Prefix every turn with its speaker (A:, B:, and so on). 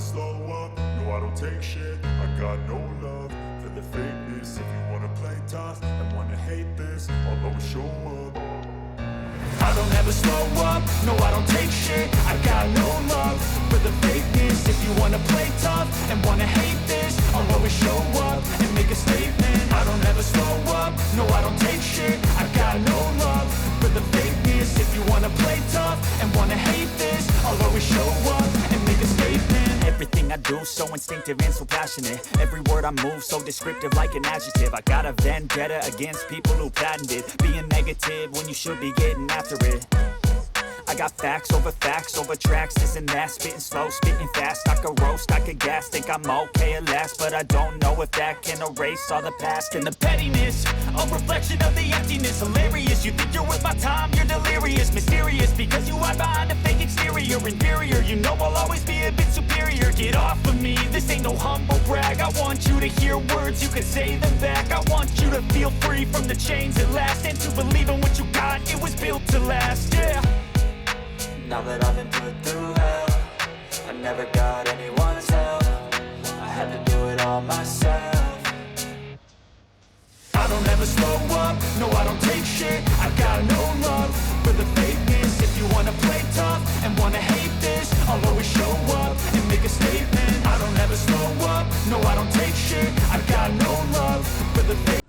A: slow up, no I don't take shit. I got no love for the fakeness. If you wanna play tough and wanna hate this, I'll always show up. I don't ever slow up, no I don't take shit. I got no love for the fakeness. If you wanna play tough and wanna hate this, I'll always show up and make a statement. I don't ever slow up, no I don't take shit. I got no love for the fakeness. If you wanna play tough and wanna hate this, I'll always show up and make a statement.
B: Everything I do so instinctive and so passionate. Every word I move so descriptive like an adjective. I got a vendetta against people who patented being negative when you should be getting after it. I got facts over tracks, this and that. Spitting slow, spitting fast. I could roast, I could gas. Think I'm okay at last, but I don't know if that can erase all the past. And the pettiness, a reflection of the emptiness. Hilarious, you think you're worth my time, you're delirious. Mysterious, because you hide behind a fake exterior. Inferior, you know I'll always be a bit superior. Get off of me, this ain't no humble brag. I want you to hear words, you can say them back. I want you to feel free from the chains at last, and to believe in what you got, it was built to last, yeah.
C: Now that I've been put through hell, I never got anyone's help. I had to do it all myself.
A: I don't ever slow up, no I don't take shit. I got no love for the fakeness. If you wanna play tough and wanna hate this, I'll always show up and make a statement. I don't ever slow up, no I don't take shit. I got no love for the fakeness.